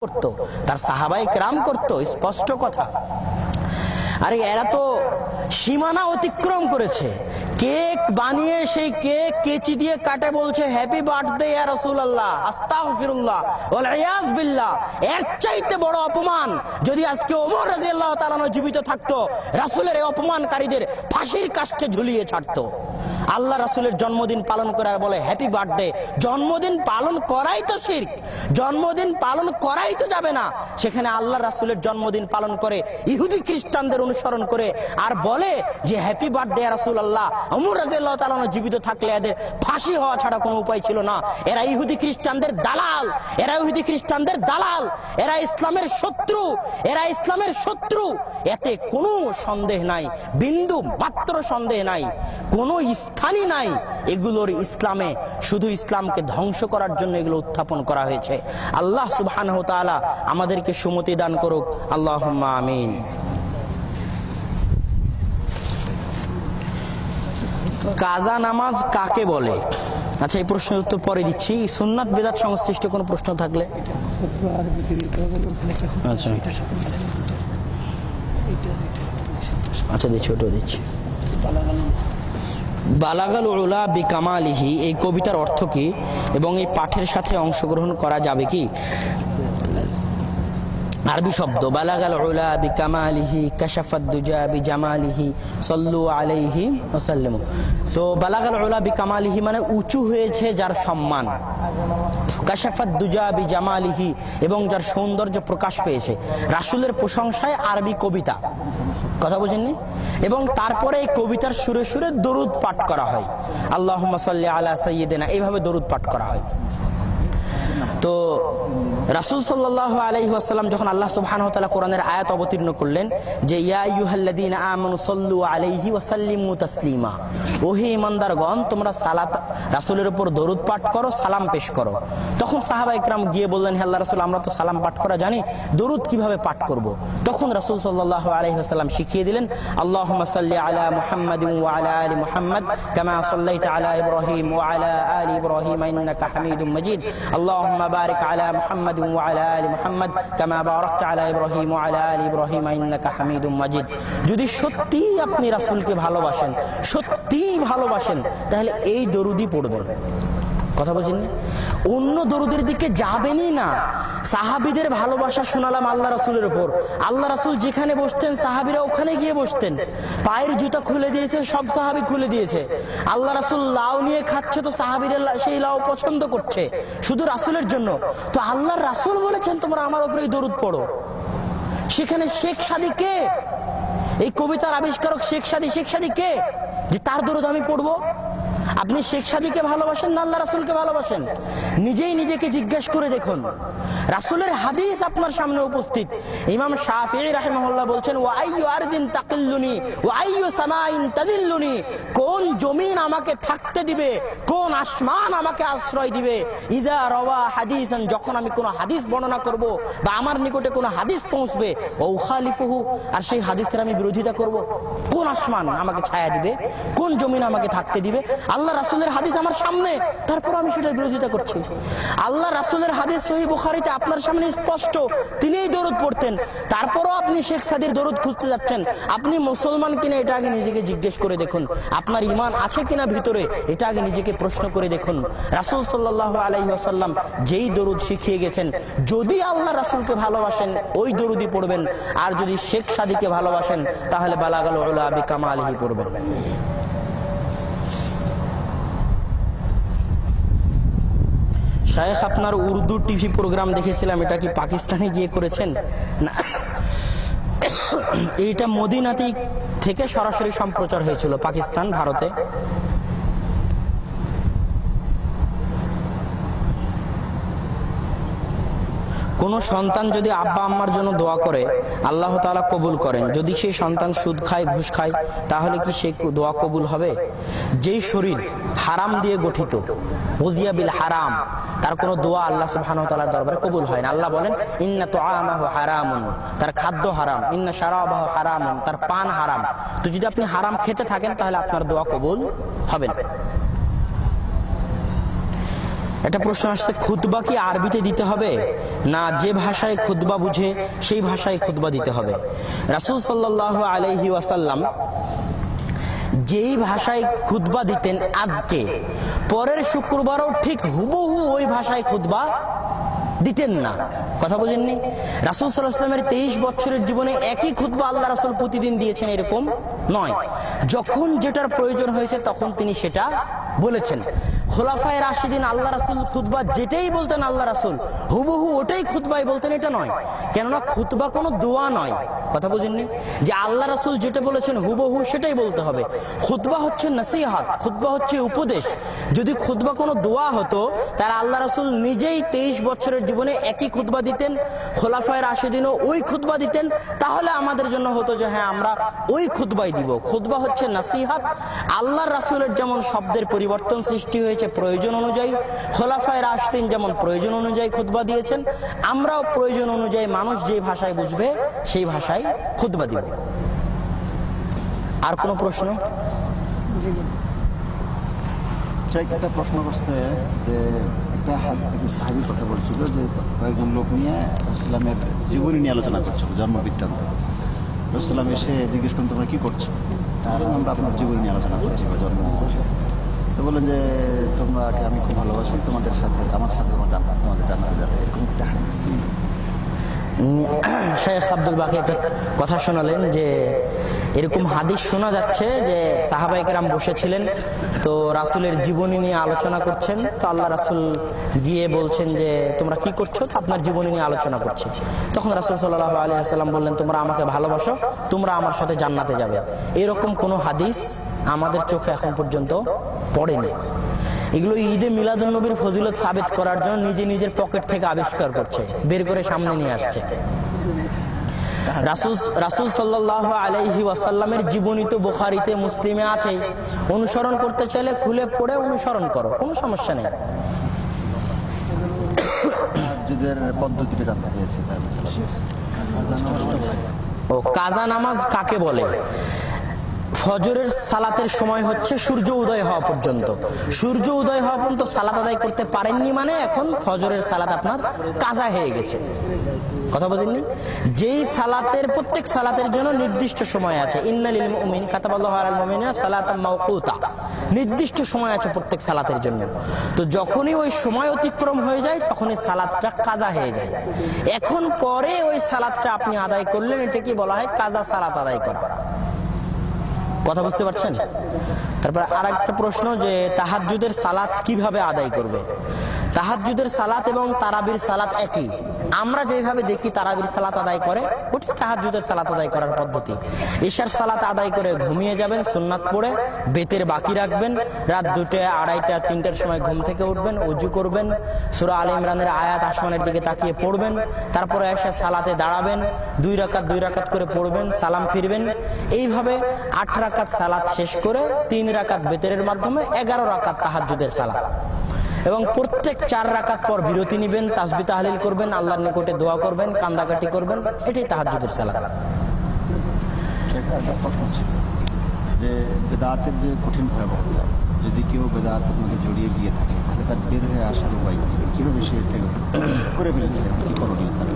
করত, তার সাহাবায়ে কেরাম করত, স্পষ্ট কথা। আরে এরা তো সীমানা অতিক্রম করেছে। কেক বানিয়ে সেই কেক কেচি দিয়ে কাটে, বলছে হ্যাপি বার্থডে ইয়া রাসূলুল্লাহ, আস্তাগফিরুল্লাহ ওয়াল ইয়াজ বিল্লাহ। এর চাইতে বড় অপমান যদি আজকে ওমর রাদিয়াল্লাহু তাআলা জীবিত থাকতো, রাসূলের এই অপমানকারীদের ফাঁসির কাষ্ঠে ঝুলিয়ে ছাড়তো। আল্লাহ রাসূলের জন্মদিন পালন করে আর বলে হ্যাপি বার্থডে। জন্মদিন পালন করাই তো শিরক, জন্মদিন পালন করাই তো যাবে না। সেখানে আল্লাহ রাসূলের জন্মদিন পালন করে ইহুদি খ্রিস্টানদের অনুসরণ করে আর বলে যে হ্যাপি বার্থডে ইয়া রাসূলুল্লাহ। ওমর রাদিয়াল্লাহু তাআলা জীবিত থাকলে এদের ফাঁসি হওয়া ছাড়া কোনো উপায় ছিল না। এরা ইহুদি খ্রিস্টানদের দালাল, এরা ইহুদি খ্রিস্টানদের দালাল, এরা ইসলামের শত্রু, এরা ইসলামের শত্রু। এতে কোনো সন্দেহ নাই, বিন্দু মাত্র সন্দেহ নাই, কোনো স্থানই নাই। এগুলোর ইসলামে শুধু ইসলামকে ধ্বংস করার জন্য এগুলো উত্থাপন করা হয়েছে। আল্লাহ সুবহানাহু ওয়া তাআলা আমাদেরকে সুমতি দান করুক, আল্লাহুম্মা আমিন। কাজা নামাজ কাকে বলে? আচ্ছা, এই প্রশ্নের উত্তর পরে দিচ্ছি। সুন্নাত বিদআত সংশ্লিষ্ট কোনো প্রশ্ন থাকলে আচ্ছা আচ্ছা দিচ্ছি, ওটা দিচ্ছি। বালাগাল উলা বিকামালিহি, এই কবিতার অর্থ কি এবং এই পাঠের সাথে অংশগ্রহণ করা যাবে কি? আরবি শব্দ বালাগাল উলা বিকামালিহি কাশাফাদ দুজা বিজামালিহি সাল্লু আলাইহি ওয়া সাল্লিমু। তো বালাগাল উলা বিকামালিহি মানে উঁচু হয়েছে যার সম্মান, কাশাফাদ দুজা বিজামালিহি এবং যার সৌন্দর্য প্রকাশ পেয়েছে। রাসূলের প্রশংসায় আরবি কবিতা, কথা বুঝেননি? এবং তারপরে এই কবিতার সুরে সুরে দরুদ পাঠ করা হয়, আল্লাহুম্মা সাল্লি আলা সাইয়্যিদিনা, এইভাবে দরুদ পাঠ করা হয়। তো রাসূল সাল্লাল্লাহু আলাইহি ওয়াসাল্লাম যখন আল্লাহ সুবহানাহু ওয়া তাআলা কোরআনের আয়াত অবতীর্ণ করলেন যে ইয়া আইয়ুহাল্লাযীনা আমানু সাল্লু আলাইহি ওয়া সাল্লিমু তাসলিমা, ওহে ঈমানদারগণ তোমরা সালাত রাসূলের উপর দরুদ পাঠ করো, সালাম পেশ করো। তখন সাহাবায়ে কেরাম গিয়ে বললেন, হে আল্লাহর রাসূল, আমরা তো সালাম পাঠ করা জানি, দরুদ কিভাবে পাঠ করব? তখন রাসূল সাল্লাল্লাহু আলাইহি ওয়াসাল্লাম শিখিয়ে দিলেন, আল্লাহুম্মা সাল্লি আলা মুহাম্মাদিন ওয়া আলা আলি মুহাম্মাদ কামা সাল্লাইতা আলা ইব্রাহিম ওয়া আলা আলি ইব্রাহিম ইন্নাকা হামিদুম মাজিদ, আল্লাহুম্মা বারিক আলা মুহাম্মাদিন ওয়া আলা আলি মুহাম্মাদ কামা বারাকতা আলা ইব্রাহিম ওয়া আলা আলি ইব্রাহিম ইন্নাকা হামিদুম মাজিদ। যদি সত্যি আপনি রাসূলকে ভালোবাসেন, সত্যি ভালোবাসেন, তাহলে এই দরুদই পড়বেন। কথা বুঝেন? অন্য দরুদের দিকে যাবেনই না। সাহাবীদের ভালোবাসা শোনালাম আল্লাহ রাসূলের উপর। আল্লাহ রাসূল যেখানে বসতেন সাহাবীরা ওখানে গিয়ে বসতেন। পায়ের জুতা খুলে দিয়েছেন, সব সাহাবী খুলে দিয়েছে। আল্লাহ রাসূল লাউ নিয়ে খাচ্ছে, তো সাহাবীরা সেই লাউ পছন্দ করছে শুধু রাসূলের জন্য। তো আল্লাহর রাসূল বলেছেন তোমরা আমার উপরেই দরুদ পড়ো। সেখানে শেখ সাদী কে? এই কবিতার আবিষ্কারক শেখ সাদী কে যে তার দরুদ আমি পড়বো? আপনি শেখ সাদীকে ভালোবাসেন না আল্লাহ রাসূলকে ভালোবাসেন? নিজেই নিজেকে জিজ্ঞেস করে দেখুন। রাসূলের হাদিস আপনার সামনে উপস্থিত। ইমাম শাফিঈ রাহিমাহুল্লাহ বলছেন, ওয়া আইয়ু আরদিন তাকিল্লুনি ওয়া আইয়ু সামাইন তাদিল্লুনি, কোন জমিন আমাকে থাকতে দিবে, কোন আসমান আমাকে আশ্রয় দিবে, ইযা রাওয়া হাদিসান, যখন আমি কোন হাদিস বর্ণনা করব বা আমার নিকটে কোন হাদিস পৌঁছবে, ও উখালিফুহু, আর সেই হাদিসের আমি বিরোধিতা করব। কোন আসমান আমাকে ছায়া দিবে, কোন জমিন আমাকে থাকতে দিবে? আল্লাহ রাসূলের হাদিস আমার সামনে, তারপর আমি সেটার বিরোধিতা করছি। আল্লাহ রাসূলের হাদিস সহিহ বুখারীতে আপনার সামনে স্পষ্ট, তিনিই দরুদ পড়তেন, তারপরও আপনি শেখ সাদীর দরুদ খুঁজতে যাচ্ছেন। আপনি মুসলমান কিনা এটা আগে নিজেকে জিজ্ঞেস করে দেখুন। আপনার ঈমান আছে কিনা ভিতরে, এটা আগে নিজেকে প্রশ্ন করে দেখুন। রাসূল সাল্লাল্লাহু আলাইহি ওয়াসাল্লাম যেই দরুদ শিখিয়ে গেছেন, যদি আল্লাহ রাসূলকে ভালোবাসেন ওই দরুদই পড়বেন, আর যদি শেখ সাদীকে ভালোবাসেন তাহলে বালাগাল উলা বিকামালিহি পড়বেন। শায়েখ, আপনার উর্দু টিভি প্রোগ্রাম দেখেছিলাম, এটা কি পাকিস্তানে গিয়ে করেছেন? না, এইটা মদিনাতে থেকে সরাসরি সম্প্রচার হয়েছিল পাকিস্তান, ভারতে। কোন সন্তান যদি আব্বা আম্মার জন্য দোয়া করে আল্লাহ তাআলা কবুল করেন, যদি সেই সন্তান সুদ খায়, ঘুষ খায়, তাহলে কি সেই দোয়া কবুল হবে? যেই শরীর হারাম দিয়ে গঠিত, বুদিয়া বিল হারাম, তার কোনো দোয়া আল্লাহ সুবহানাহু ওয়া তাআলার দরবারে কবুল হয় না। আল্লাহ বলেন ইন্না তুআমাহু হারামুন, তার খাদ্য হারাম, ইন্না শারাবাহু হারামুন, তার পান হারাম। তো যদি আপনি হারাম খেতে থাকেন তাহলে আপনার দোয়া কবুল হবে না। একটা প্রশ্ন আসছে, খুতবা কি আরবিতে দিতে হবে না যে ভাষায় খুতবা বুঝে সেই ভাষায় খুতবা দিতে হবে? রাসূল সাল্লাল্লাহু আলাইহি ওয়াসাল্লাম যেই ভাষায় খুতবা দিতেন আজকে, পরের শুক্রবারও ঠিক হুবহু ওই ভাষায় খুতবা দিতেন না। কথা বুঝেননি? রাসূল সাল্লাল্লাহু আলাইহি ওয়াসাল্লামের 23 বছরের জীবনে একই খুতবা আল্লাহ রাসূল প্রতিদিন দিয়েছেন এরকম নয়। যখন যেটার প্রয়োজন হয়েছে তখন তিনি সেটা বলেছেন। খোলাফায়ে রাশিদিন আল্লাহ রাসূল খুতবা যেটাই বলতেন আল্লাহ রাসূল হুবহু ওটাই খুতবায় বলতেন, এটা নয়। কেননা খুতবা কোনো দোয়া নয়। কথা বুঝেননি? যে আল্লাহ রাসূল যেটা বলেছেন হুবহু সেটাই বলতে হবে। খুতবা হচ্ছে নসিহত, খুতবা হচ্ছে উপদেশ। যদি খুতবা কোনো দোয়া হতো তার আল্লাহ রাসূল নিজেই 23 বছরের জীবনে একই খুতবা দিতেন, খোলাফায়ে রাশিদিনও ওই খুতবা দিতেন, তাহলে আমাদের জন্য হতো যে হ্যাঁ আমরা ওই খুতবাই দিব। খুতবা হচ্ছে নসিহত। আল্লাহর রাসূলের যেমন শব্দের পরিবর্তন সৃষ্টি হয়েছে প্রয়োজন অনুযায়ী, খোলাফায়ে রাশিদিন যেমন প্রয়োজন অনুযায়ী খুতবা দিয়েছেন, আমরাও প্রয়োজন অনুযায়ী মানুষ যে ভাষায় বুঝবে সেই ভাষায় খুতবা দিব। আর কোনো প্রশ্ন? একটা প্রশ্ন করছে যে একটা সাহাবীর কথা বলছিল যে কয়েকজন লোক নিয়ে ইসলামের জীবনী নিয়ে আলোচনা করছিল, জন্ম বৃত্তান্ত। রাসূলুল্লাহ এসে জিজ্ঞেস করেন তোমরা কি করছো? আর আমরা আপনার জীবনী নিয়ে আলোচনা করছি বা জন্ম। তো বললেন যে তোমরাকে আমি খুব ভালোবাসি, তোমাদের সাথে আমার সাথে তোমাদের জানাতে যাবে, এরকম একটা হাদিস কি? শেখ আব্দুল বাকি একটা কথা শোনালেন যে এরকম হাদিস শোনা যাচ্ছে যে সাহাবায়ে কেরাম বসেছিলেন, তো রাসূলের জীবনী নিয়ে আলোচনা করছেন। তো আল্লাহ রাসূল গিয়ে বলছেন যে তোমরা কি করছো? তো আপনার জীবনী নিয়ে আলোচনা করছি। তখন রাসূল সাল্লাল্লাহু আলাইহি ওয়াসাল্লাম বললেন তোমরা আমাকে ভালোবাসো, তোমরা আমার সাথে জান্নাতে যাবে। এরকম কোনো হাদিস আমাদের চোখে এখন পর্যন্ত পড়েনি। এগুলো ঈদে মিলাদুন নবীর ফজিলত সাবিত করার জন্য নিজের পকেট থেকে আবিষ্কার করছে, বের করে সামনে নিয়ে আসছে। রাসূল সাল্লাল্লাহু আলাইহি ওয়াসাল্লামের জীবনী তো বুখারীতে মুসলিমে আছে, অনুসরণ করতে চাইলে খুলে পড়ে অনুসরণ করো, কোনো সমস্যা নেই। তাহাজ্জুদের পদ্ধতিটা জানতে চেয়েছি। ও কাজা নামাজ কাকে বলে? ফজরের সালাতের সময় হচ্ছে সূর্য উদয় হওয়া পর্যন্ত। সূর্য উদয় হওয়া পর্যন্ত সালাত আদায় করতে পারেননি মানে এখন ফজরের সালাত আপনার কাজা হয়ে গেছে। কথা বুঝেননি? যেই সালাতের প্রত্যেক সালাতের জন্য নির্দিষ্ট সময় আছে, ইন্নালিল মুমিন কাতাবাল্লাহু আলাল মুমিনিনা সালাতাম মাওকুতা, নির্দিষ্ট সময় আছে প্রত্যেক সালাতের জন্য। তো যখনই ওই সময় অতিক্রম হয়ে যায় তখনই সালাতটা কাজা হয়ে যায়। এখন পরে ওই সালাতটা আপনি আদায় করলেন, এটাকে বলা হয় কাজা সালাত আদায় করা। কথা বুঝতে পারছেন? তারপর আরেকটা প্রশ্ন যে তাহাজ্জুদের সালাত কিভাবে আদায় করবে? তাহাজ্জুদের সালাত এবং তারাবির সালাত একই। আমরা যেভাবে দেখি তারাবির সালাত আদায় করে, ওটা তাহাজ্জুদের সালাত আদায় করার পদ্ধতি। ইশার সালাত আদায় করে ঘুমিয়ে যাবেন, সুন্নাত পড়ে বেতের বাকি রাখবেন, রাত 2টা, 2:30, 3টার সময় ঘুম থেকে উঠবেন, ওযু করবেন, সূরা আলে ইমরানের আয়াত আসমানের দিকে তাকিয়ে পড়বেন, তারপরে এসে সালাতে দাঁড়াবেন, 2 রাকাত করে পড়বেন, সালাম ফিরবেন। এইভাবে 8 রাকাত সালাত শেষ করে 3 রাকাত বেতেরের মাধ্যমে 11 রাকাত তাহাজ্জুদের সালাত। এবং প্রত্যেক 4 রাকাত পর বিরতি নেবেন, তাসবিহ তাহলিল করবেন, আল্লাহর নিকটে দোয়া করবেন, কান্দাকাটি করবেন, এটাই তাহাজ্জুদের সালাত। একটা প্রশ্ন ছিল যে বেদাতের যে কঠিন ভয়াবহতা, যদি কেউ বেদাতের মধ্যে জড়িয়ে গিয়ে থাকে তাহলে তার বের হয়ে আসার উপায় কিভাবে সে থেকে করে ফেলেছে, কি করণীয় তার?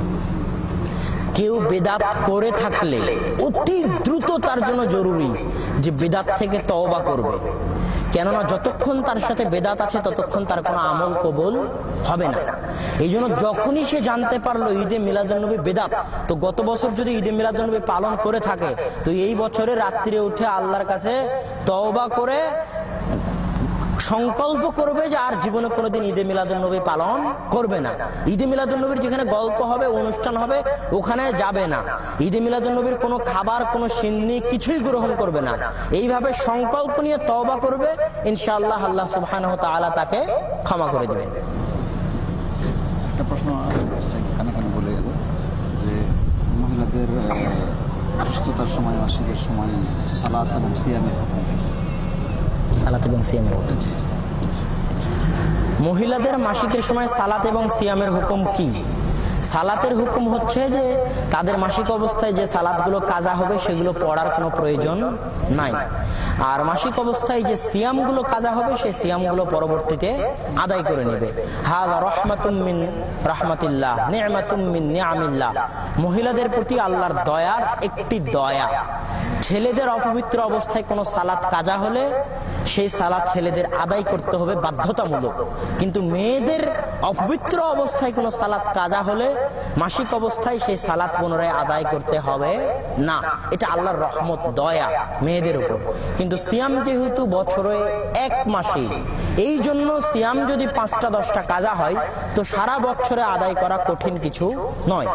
কেউ বেদাত করে থাকলে অতি দ্রুত তার জন্য জরুরি যে বেদাত থেকে তওবা করবে। কেননা যতক্ষণ তার সাথে বেদাত আছে ততক্ষণ তার কোনো আমল কবুল হবে না। এই জন্য যখনই সে জানতে পারলো ঈদে মিলাদুন্নবী বেদাত, তো গত বছর যদি ঈদে মিলাদুন্নবী পালন করে থাকে তো এই বছরে রাত্রিরে উঠে আল্লাহর কাছে তওবা করে সংকল্প করবে যে আর জীবনে কোনোদিন ঈদে মিলাদুন্নবী পালন করবে না। ঈদে মিলাদুন্নবীর যেখানে গল্প হবে, অনুষ্ঠান হবে, ওখানে যাবে না। ঈদে মিলাদুন্নবীর কোনো খাবার, কোনো সিন্নি কিছুই গ্রহণ করবে না। এইভাবে সংকল্প নিয়ে তওবা করবে, ইনশাআল্লাহ আল্লাহ সুবহানাহু ওয়া তাআলা তাকে ক্ষমা করে দিবেন। একটা প্রশ্ন কানে বলে গেল যে মহিলাদের অসুস্থতার সময়, মাসিকের সময় সালাত এবং সিয়ামের হুকুম কি? সালাত এবং সিয়ামের হুকুম। মহিলাদের মাসিকের সময় সালাত এবং সিয়ামের হুকুম কি? সালাতের হুকুম হচ্ছে যে তাদের মাসিক অবস্থায় যে সালাতগুলো কাজা হবে সেগুলো পড়ার কোনো প্রয়োজন নাই। আর মাসিক অবস্থায় যে সিয়ামগুলো কাজা হবে সেই সিয়ামগুলো পরবর্তীতে আদায় করে নেবে। হাযা রাহমাতুম মিন রাহমাতিল্লাহ, নি'মাতুম মিন নি'ামিল্লাহ। মহিলাদের প্রতি আল্লাহর দয়ার একটি দয়া। ছেলেদের অপবিত্র অবস্থায় কোনো সালাত কাজা হলে সেই সালাত ছেলেদের আদায় করতে হবে বাধ্যতামূলক, কিন্তু মেয়েদের অপবিত্র অবস্থায় কোনো সালাত কাজা হলে মাসিক অবস্থায় সেই সালাত পুনরায় আদায় করতে হবে না। এটা আল্লাহর রহমত, দয়া মেয়েদের উপর। কিন্তু সিয়াম যেহেতু বছরে এক মাসে, এই জন্য সিয়াম যদি 5টা 10টা কাজা হয় তো সারা বছরে আদায় করা কঠিন কিছু নয়।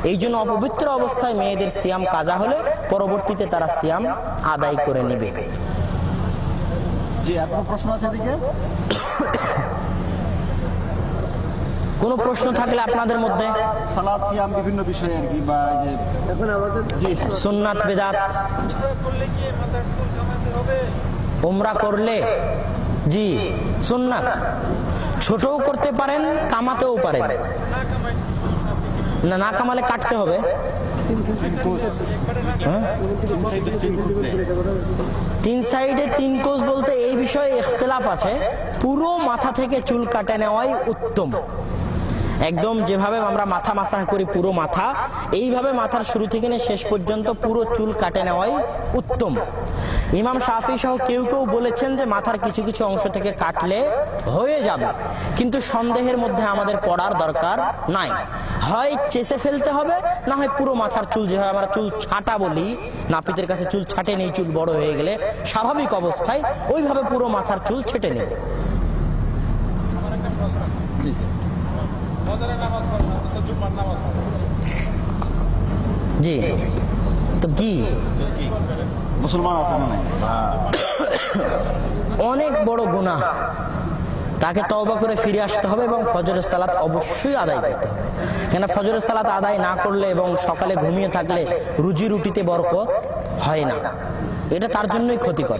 এই জন্য অপবিত্র অবস্থায় মেয়েদের সিয়াম কাজা হলে পরবর্তীতে তারা সিয়াম আদায় করে নেবে। জি, আপনার প্রশ্ন আছে এদিকে? কোন প্রশ্ন থাকলে আপনাদের মধ্যে? সালাত সিয়াম বিভিন্ন বিষয়ে আর কি, বা যে এখন আমাদের জি সুন্নাত বিদআত উমরা করলে জি সুন্নাত ছোটও করতে পারেন, কামাতেও পারেন। না, না কামালে কাটতে হবে। 3 সাইডে 3 কোষ বলতে এই বিষয়ে ইখতিলাফ আছে। পুরো মাথা থেকে চুল কাটে নেওয়াই উত্তম। একদম যেভাবে আমরা মাথা মাসাহ করি পুরো মাথা, এইভাবে মাথার শুরু থেকে নিয়ে শেষ পর্যন্ত পুরো চুল কাটে নেওয়াই উত্তম। ইমাম শাফি সহ কেউ কেউ বলেছেন যে মাথার কিছু কিছু অংশ থেকে কাটলে হয়ে যাবে, কিন্তু সন্দেহের মধ্যে আমাদের পড়ার দরকার নাই। হয় চেষে ফেলতে হবে, না হয় পুরো মাথার চুল, যেভাবে আমরা চুল ছাটা বলি, নাপিতের কাছে চুল ছাটে নেই, চুল বড় হয়ে গেলে স্বাভাবিক অবস্থায় ওইভাবে পুরো মাথার চুল ছেটে নেবে। জি, তো কি মুসলমান আছে না? অনেক বড় গুনাহ, তাকে তওবা করে ফিরে আসতে হবে এবং ফজরের সালাত অবশ্যই আদায় করতে হবে। কেন ফজরের সালাত আদায় না করলে এবং সকালে ঘুমিয়ে থাকলে রুজি রুটিতে বরকত হয় না, এটা তার জন্যই ক্ষতিকর।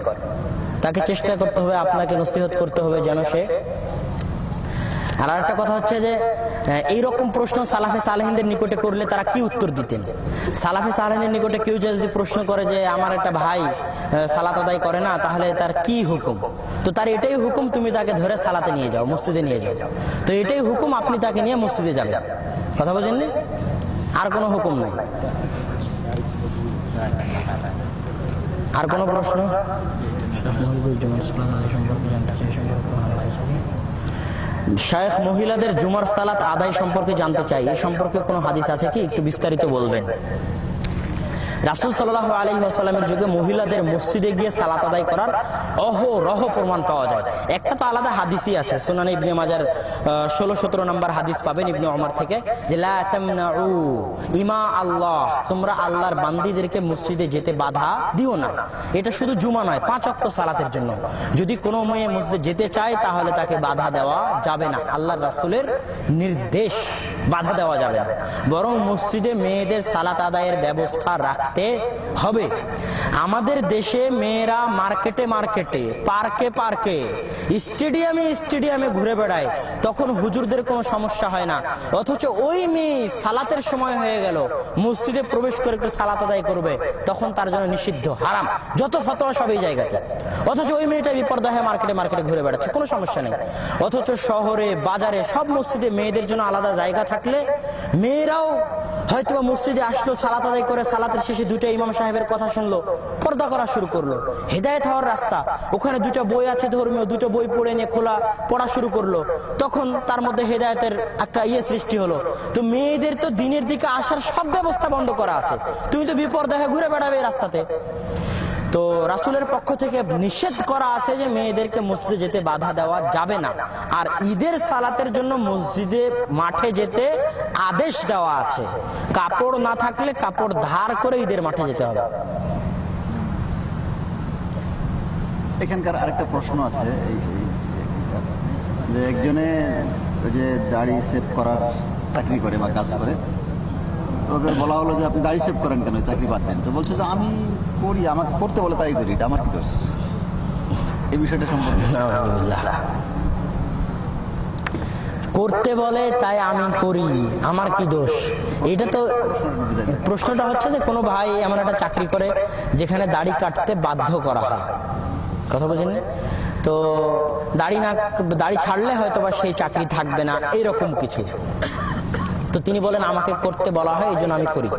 তাকে চেষ্টা করতে হবে, আপনাকে নসিহত করতে হবে যেন সে। আর একটা কথা হচ্ছে যে এইরকম প্রশ্ন সালাফে সালেহিনদের নিকটে করলে তারা কি উত্তর দিতেন? সালাফে সালেহিনদের নিকটে কেউ যদি প্রশ্ন করে যে আমার একটা ভাই সালাত আদায় করে না, তাহলে তার কি হুকুম? তো তার এটাই হুকুম, তুমি তাকে ধরে সালাতে নিয়ে যাও, মসজিদে নিয়ে যাও। তো এটাই হুকুম, আপনি তাকে নিয়ে মসজিদে যাবেন। কথা বোঝেননি? আর কোনো হুকুম নাই। আর কোনো প্রশ্ন? শায়েখ মহিলাদের জুমার সালাত আদায় সম্পর্কে জানতে চাই, এ সম্পর্কে কোনো হাদিস আছে কি? একটু বিস্তারিত বলবেন। রাসূল সাল্লাল্লাহু আলাইহি ওয়াসাল্লামের যুগে মহিলাদের মসজিদে গিয়ে সালাত আদায় করার অহরহ প্রমাণ পাওয়া যায়। একটা তো আলাদা হাদিসই আছে, সুনান ইবনে মাজার 16-17 নম্বর হাদিস পাবেন ইবনে ওমর থেকে, যে লা তামনাউ ইমা আল্লাহ, তোমরা আল্লাহর বান্দীদেরকে মসজিদে যেতে বাধা দিও না। এটা শুধু জুমা নয়, 5 ওয়াক্ত সালাতের জন্য। যদি কোনো মেয়ে মসজিদে যেতে চায় তাহলে তাকে বাধা দেওয়া যাবে না, আল্লাহর রাসূলের নির্দেশ, বাধা দেওয়া যাবে না। বরং মসজিদে মেয়েদের সালাত আদায়ের ব্যবস্থা রাখতে হবে। আমাদের দেশে মেয়েরা মার্কেটে মার্কেটে, পার্কে পার্কে, স্টেডিয়ামে স্টেডিয়ামে ঘুরে বেড়ায়, তখন হুজুরদের কোনো সমস্যা হয় না। অথচ ওই মেয়ে সালাতের সময় হয়ে গেল, মসজিদে প্রবেশ করে একটু সালাত আদায় করবে, তখন তার জন্য নিষিদ্ধ, হারাম, যত ফতোয়া সব এই জায়গাতে। অথচ ওই মেয়েটা বিপর্দা হয়ে মার্কেটে মার্কেটে ঘুরে বেড়াচ্ছে, কোনো সমস্যা নেই। অথচ শহরে বাজারে সব মসজিদে মেয়েদের জন্য আলাদা জায়গা থাকলে মেয়েরাও হয়তো মসজিদে আসলো, সালাত আদায় করে সালাতের শেষে 2টা ইমাম সাহেবের কথা শুনলো, পর্দা করা শুরু করলো। হেদায়েত হওয়ার রাস্তা, ওখানে 2টা বই আছে ধর্মীয়, 2টা বই পড়ে নিয়ে পড়া শুরু করলো, তখন তার মধ্যে হেদায়েতের একটা সৃষ্টি হলো। তো মেয়েদের তো দিনের দিকে আসার সব ব্যবস্থা বন্ধ করা আছে, তুমি তো বিপর্দা হয়ে ঘুরে বেড়াবে রাস্তাতে। তো রাসূলের পক্ষ থেকে নিষেধ করা আছে যে মেয়েদেরকে মসজিদে যেতে বাধা দেওয়া যাবে না। আর ঈদের সালাতের জন্য মসজিদে মাঠে যেতে আদেশ দেওয়া আছে, কাপড় না থাকলে কাপড় ধার করে ঈদের মাঠে যেতে হবে। এখানকার আরেকটা প্রশ্ন আছে, যে একজনে ওই যে দাড়ি সেভ করার চাকরি করে বা কাজ করে, তো ওকে বলা হলো যে আপনি দাড়ি সেভ করেন কেন, চাকরি বাদ দেন। তো বলছে যে আমি করি, আমাকে করতে বলে তাই করি, এটা আমার কি দোষ? এই বিষয়টা সম্পর্কে করতে বলে তাই আমি করি, আমার কি দোষ? এটা তো প্রশ্নটা হচ্ছে যে কোনো ভাই এমন একটা চাকরি করে যেখানে দাড়ি কাটতে বাধ্য করা হয়, কথা বুঝেন? তো দাড়ি ছাড়লে হয়তো বা সেই চাকরি থাকবে না, এইরকম কিছু। তো তিনি বলেন আমাকে করতে বলা হয়, এই জন্য আমি করি।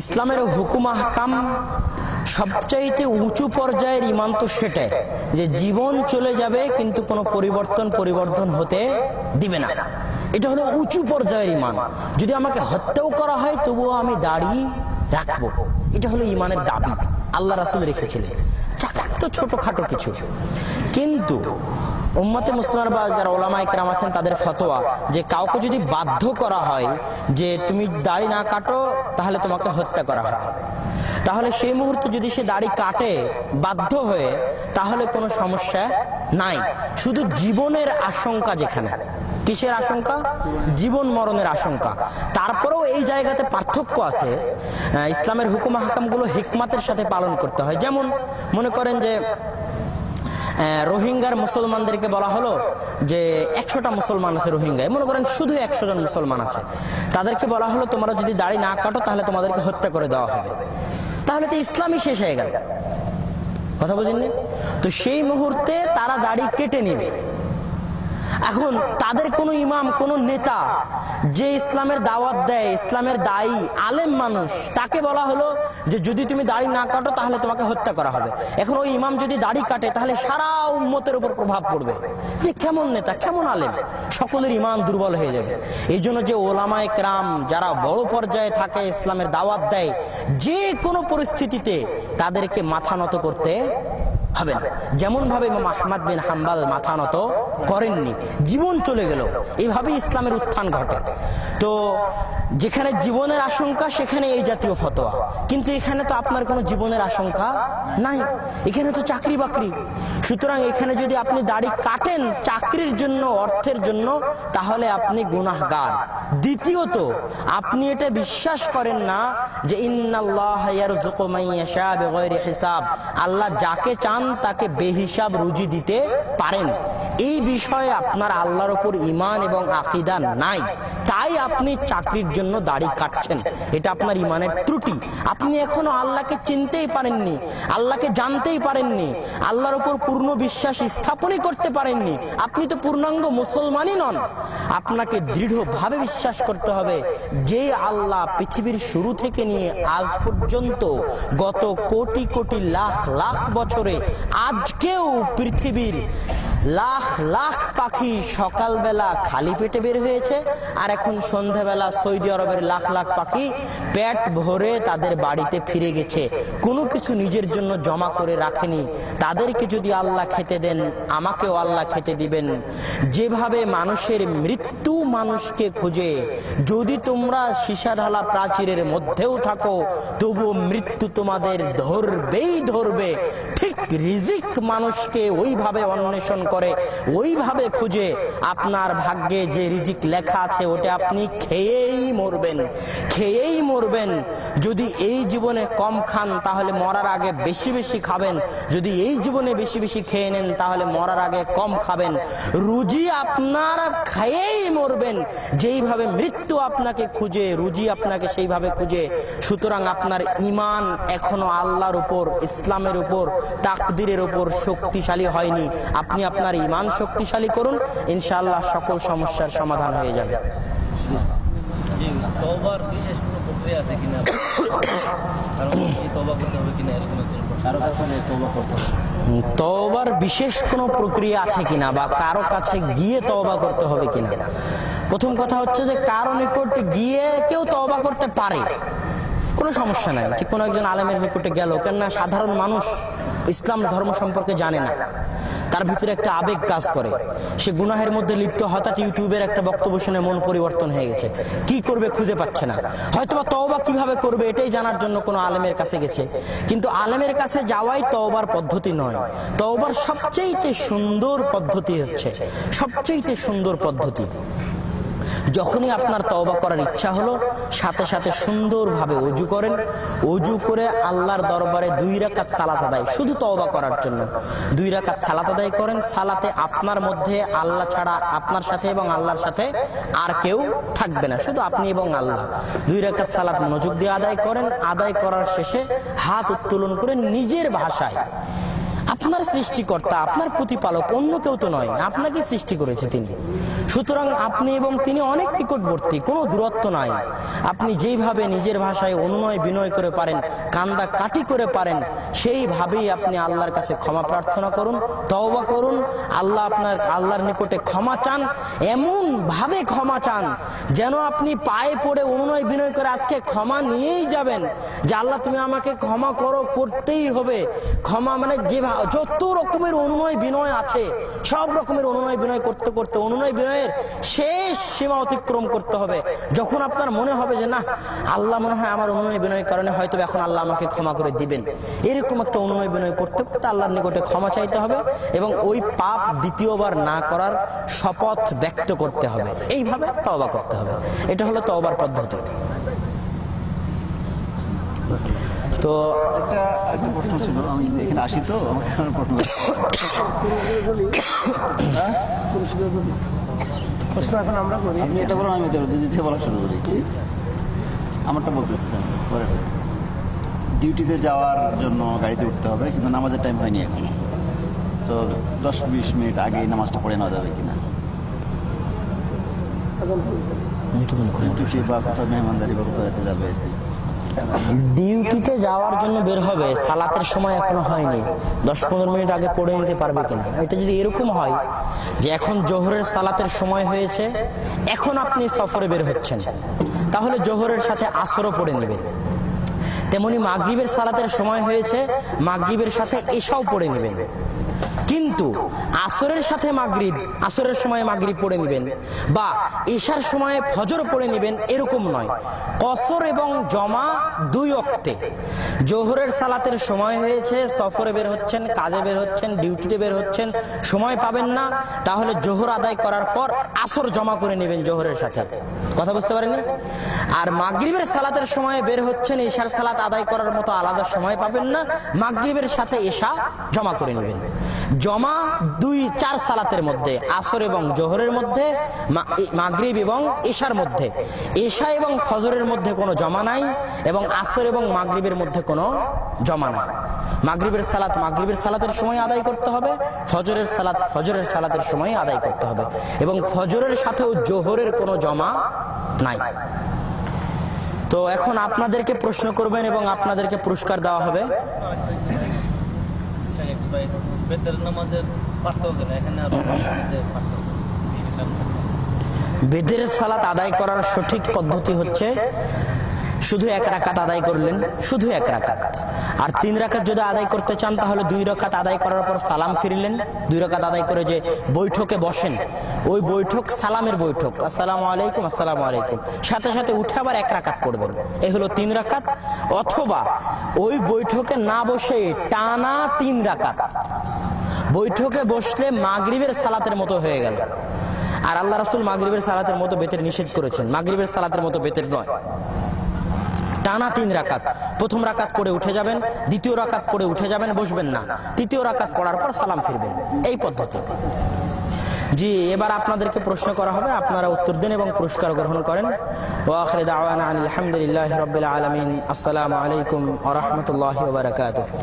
ইসলামের হুকুম আহকাম সবচাইতে উঁচু পর্যায়ের ঈমান তো সেটাই যে জীবন চলে যাবে কিন্তু কোনো পরিবর্তন হতে দিবে না। এটা হলো উঁচু পর্যায়ের ঈমান। যদি আমাকে হত্যাও করা হয় তবুও আমি দাড়ি রাখবো, এটা হলো ঈমানের দাবি। আল্লাহ রাসূল রেখেছিলেন। চাকরি তো ছোটখাটো কিছু, কিন্তু উম্মতে মুসলিমার বা যারা ওলামায়ে কেরাম আছেন তাদের ফতোয়া যে কাউকে যদি বাধ্য করা হয় যে তুমি দাড়ি না কাটো তাহলে তোমাকে হত্যা করা হবে, তাহলে সেই মুহূর্তে যদি সে দাড়ি কাটে বাধ্য হয়ে, তাহলে কোনো সমস্যা নাই। শুধু জীবনের আশঙ্কা, যেখানে কিসের আশঙ্কা? জীবন মরণের আশঙ্কা। তারপরেও এই জায়গাতে পার্থক্য আছে। ইসলামের হুকুম হাকামগুলো হিকমাতের সাথে পালন করতে হয়। যেমন মনে করেন যে রোহিঙ্গার মুসলমানদেরকে বলা হলো যে 100টা মুসলমান আছে রোহিঙ্গায়, মনে করেন শুধু 100 জন মুসলমান আছে, তাদেরকে বলা হলো তোমরা যদি দাড়ি না কাটো তাহলে তোমাদেরকে হত্যা করে দেওয়া হবে, তাহলে তো ইসলামই শেষ হয়ে গেল, কথা বুঝেননি? তো সেই মুহূর্তে তারা দাড়ি কেটে নেবে। এখন তাদের কোনো ইমাম, কোনো নেতা যে ইসলামের দাওয়াত দেয়, ইসলামের দায়ী আলেম মানুষ, তাকে বলা হলো যে যদি তুমি দাড়ি না কাটো তাহলে তোমাকে হত্যা করা হবে। এখন ওই ইমাম যদি দাড়ি কাটে তাহলে সারা উম্মতের উপর প্রভাব পড়বে, যে কেমন নেতা, কেমন আলেম, সকলের ইমান দুর্বল হয়ে যাবে। এই জন্য যে ওলামায়ে কেরাম যারা বড় পর্যায়ে থাকে, ইসলামের দাওয়াত দেয়, যে কোনো পরিস্থিতিতে তাদেরকে মাথা নত করতে হবে না। যেমন ভাবে ইমাম আহমদ বিন হাম্বল মাথা নত করেননি, জীবন চলে গেল, এইভাবে ইসলামের উত্থান ঘটে। তো যেখানে জীবনের আশঙ্কা সেখানে এই জাতীয় ফতোয়া, কিন্তু এখানে তো আপনার কোনো জীবনের আশঙ্কা নাই, এখানে তো চাকরি বাকরি। সুতরাং এখানে যদি আপনি দাড়ি কাটেন চাকরির জন্য, অর্থের জন্য, তাহলে আপনি গুনাহগার। দ্বিতীয়ত, আপনি এটা বিশ্বাস করেন না যে ইন্নাল্লাহা ইয়ারযুকু মান ইয়াশা বিগাইরি হিসাব, আল্লাহ যাকে চান তাকে বেহিসাব রুজি দিতে পারেন। এই বিষয়ে আপনার আল্লাহর উপর ঈমান এবং আকীদা নাই, তাই আপনি চাকরির জন্য দাড়ি কাটছেন। এটা আপনার ঈমানের ত্রুটি। আপনি এখনো আল্লাহকে চিনতেই পারেননি, আল্লাহকে জানতেই পারেননি, আল্লাহর উপর পূর্ণ বিশ্বাস স্থাপনই করতে পারেননি। আপনি তো পূর্ণাঙ্গ মুসলমানই নন। আপনাকে দৃঢ়ভাবে বিশ্বাস করতে হবে যে আল্লাহ পৃথিবীর শুরু থেকে নিয়ে আজ পর্যন্ত গত কোটি কোটি লাখ লাখ বছরে আজকেও পৃথিবীর লাখ লাখ পাখি সকালবেলা খালি পেটে বের হয়েছে, আর এখন সন্ধ্যাবেলা সৌদি আরবের লাখ লাখ পাখি পেট ভরে তাদের বাড়িতে ফিরে গেছে, কোনো কিছু নিজের জন্য জমা করে রাখেনি। তাদেরকে যদি আল্লাহ খেতে দেন, আমাকেও আল্লাহ খেতে দিবেন। যেভাবে মানুষের মৃত্যু মানুষকে খুঁজে, যদি তোমরা সীসাঢালা প্রাচীরের মধ্যেও থাকো তবুও মৃত্যু তোমাদের ধরবেই ধরবে, ঠিক রিজিক মানুষকে ওইভাবে অন্বেষণ করে, ওইভাবে খুঁজে। আপনার ভাগ্যে যে রিজিক লেখা আছে ওটা আপনি খেয়েই মরবেন, খেয়েই মরবেন। যদি এই জীবনে কম খান তাহলে মরার আগে বেশি বেশি খাবেন, যদি এই জীবনে বেশি বেশি খেয়ে নেন তাহলে মরার আগে কম খাবেন। রুজি আপনার খেয়েই মরবেন, যেইভাবে মৃত্যু আপনাকে খুঁজে রুজি আপনাকে সেইভাবে খুঁজে। সুতরাং আপনার ঈমান এখনো আল্লাহর উপর, ইসলামের উপর, তাকদীরের উপর শক্তিশালী হয়নি। আপনি আপনার ঈমান শক্তিশালী করুন, ইনশাআল্লাহ সকল সমস্যার সমাধান হয়ে যাবে। তওবার বিশেষ কোনো প্রক্রিয়া আছে কিনা, তওবা করতে হবে কিনা, এরকম কারো কাছে তওবা করতে হবে? তওবার বিশেষ কোনো প্রক্রিয়া আছে কিনা বা কারো কাছে গিয়ে তওবা করতে হবে কিনা, প্রথম কথা হচ্ছে যে কারো নিকট গিয়ে কেউ তওবা করতে পারে, কোনো সমস্যা নাই। ঠিক কোনো একজন আলেমের নিকটে গেল, কেননা সাধারণ মানুষ ইসলাম ধর্ম সম্পর্কে জানে না, তার ভিতরে একটা আবেগ কাজ করে, সে গুনাহের মধ্যে লিপ্ত। হঠাৎ ইউটিউবের একটা বক্তব্য শুনে মন পরিবর্তন হয়ে গেছে, কি করবে খুঁজে পাচ্ছে না, হয়তোবা তওবা কিভাবে করবে এটাই জানার জন্য কোনো আলেমের কাছে গেছে। কিন্তু আলেমের কাছে যাওয়াই তওবার পদ্ধতি নয়। তওবার সবচেয়ে সুন্দর পদ্ধতি হচ্ছে, সবচেয়ে সুন্দর পদ্ধতি যখনই আপনার তওবা করার ইচ্ছা হলো সাথে সাথে সুন্দরভাবে ওযু করেন, ওযু করে আল্লাহর দরবারে 2 রাকাত সালাত আদায়, শুধু তওবা করার জন্য 2 রাকাত সালাত আদায় করেন। সালাতে আপনার মধ্যে আল্লাহ ছাড়া আপনার সাথে এবং আল্লাহর সাথে আর কেউ থাকবে না, শুধু আপনি এবং আল্লাহ। 2 রাকাত সালাত মনোযোগ দিয়ে আদায় করেন। আদায় করার শেষে হাত উত্তোলন করে নিজের ভাষায়, আপনার সৃষ্টিকর্তা, আপনার প্রতিপালক, অন্য কেউ তো নয়, আপনাকে সৃষ্টি করেছে তিনি, সুতরাং আপনি এবং তিনি অনেক নিকটবর্তী, কোনো দূরত্ব নাই। আপনি যেইভাবে নিজের ভাষায় অনুনয় বিনয় করে পারেন, কান্দা কাটি করে পারেন, সেইভাবেই আপনি আল্লাহর কাছে ক্ষমা প্রার্থনা করুন, তওবা করুন। আল্লাহর নিকটে ক্ষমা চান, এমন ভাবে ক্ষমা চান যেন আপনি পায়ে পড়ে অনুনয় বিনয় করে আজকে ক্ষমা নিয়েই যাবেন, যে আল্লাহ তুমি আমাকে ক্ষমা করো, করতেই হবে। ক্ষমা মানে যে যত রকমের অনুনয় বিনয় আছে সব রকমের অনুনয় বিনয় করতে করতে অনুনয় বিনয়ের শেষ সীমা অতিক্রম করতে হবে। যখন আপনার মনে হবে যে না, আল্লাহ মনে হয় আমার অনুনয় বিনয়ের কারণে হয়তো এখন আল্লাহ আমাকে ক্ষমা করে দিবেন, এরকম একটা অনুনয় বিনয় করতে করতে আল্লাহর নিকটে ক্ষমা চাইতে হবে এবং ওই পাপ দ্বিতীয়বার না করার শপথ ব্যক্ত করতে হবে। এইভাবে তওবা করতে হবে। এটা হলো তওবার পদ্ধতি। তো একটা প্রশ্ন ছিল, আমি এখানে আসি তো প্রশ্ন এখন আমরা করি। আপনি এটা বলুন, আমি দুদিকে বলা শুরু করি। আমারটা বলতেছিলাম, ডিউটিতে যাওয়ার জন্য গাড়িতে উঠতে হবে, কিন্তু নামাজের টাইম হয়নি এখনো, তো 10-20 মিনিট আগেই নামাজটা পড়ে নেওয়া যাবে কিনা? ডিউটি বা কোথাও মেহমানদারি বা কোথাও যেতে যাবে, ডিউটিতে যাওয়ার জন্য বের হবে, সালাতের সময় এখনো হয়নি, 10-15 মিনিট আগে পড়ে নিতে পারবে কিনা? এটা যদি এরকম হয় যে এখন জোহরের সালাতের সময় হয়েছে, এখন আপনি সফরে বের হচ্ছেন, তাহলে জোহরের সাথে আসরও পড়ে নেবেন। তেমনি মাগরিবের সালাতের সময় হয়েছে, মাগরিবের সাথে এশাও পড়ে নেবেন। কিন্তু আসরের সাথে মাগরিব, আসরের সময় মাগরিব পড়ে নেবেন বা এশার সময়ে ফজর পড়ে নেবেন, এরকম নয়। কসর এবং জমা 2 ওয়াক্তে। জোহরের সালাতের সময় হয়েছে, সফরে বের হচ্ছেন, কাজে বের হচ্ছেন, ডিউটিতে বের হচ্ছেন, সময় পাবেন না, তাহলে জোহর আদায় করার পর আসর জমা করে নেবেন জোহরের সাথে। কথা বুঝতে পারেননি? আর মাগরিবের সালাতের সময় বের হচ্ছেন, এশার সালাত আদায় করার মতো আলাদা সময় পাবেন না, মাগরিবের সাথে এশা জমা করে নেবেন। জমা 2-4 সালাতের মধ্যে, আসর এবং জোহরের মধ্যে, মাগরিব এবং এশার মধ্যে। এশা এবং ফজরের মধ্যে কোনো জমা নাই এবং আসর এবং মাগরিবের মধ্যে কোনো জমা নাই। মাগরিবের সালাত মাগরিবের সালাতের সময় আদায় করতে হবে, ফজরের সালাত ফজরের সালাতের সময় আদায় করতে হবে এবং ফজরের সাথেও জোহরের কোনো জমা নাই। তো এখন আপনাদেরকে প্রশ্ন করবেন এবং আপনাদেরকে পুরস্কার দেওয়া হবে। বেদের সালাত আদায় করার সঠিক পদ্ধতি হচ্ছে শুধু 1 রাকাত আদায় করলেন, শুধু 1 রাকাত। আর 3 রাকাত যদি আদায় করতে চান তাহলে 2 রাকাত আদায় করার পর সালাম ফিরলেন। 2 রাকাত আদায় করে যে বৈঠকে বসেন, ওই বৈঠক সালামের বৈঠক, আসসালামু আলাইকুম আসসালামু আলাইকুম, সাথে সাথে উঠে আবার 1 রাকাত পড়বেন। এই হলো 3 রাকাত। অথবা ওই বৈঠকে না বসে টানা 3 রাকাত, বৈঠকে বসলে মাগরিবের সালাতের মতো হয়ে গেল। আর আল্লাহ রাসূল মাগরিবের সালাতের মতো বেতের নিষেধ করেছেন, মাগরিবের সালাতের মতো বেতের নয়। টানা 3 রাকাত, প্রথম রাকাত পড়ে উঠে যাবেন, দ্বিতীয় রাকাত পড়ে উঠে যাবেন, বসবেন না, তৃতীয় রাকাত পড়ার পর সালাম ফিরবেন, এই পদ্ধতি। জি, এবার আপনাদেরকে প্রশ্ন করা হবে, আপনারা উত্তর দেন এবং পুরস্কার গ্রহণ করেন। ওয়া আখিরু দাওয়ানা আলহামদুলিল্লাহি রাব্বিল আলামিন। আসসালামু আলাইকুম ওয়া রাহমাতুল্লাহি ওয়া বারাকাতুহু।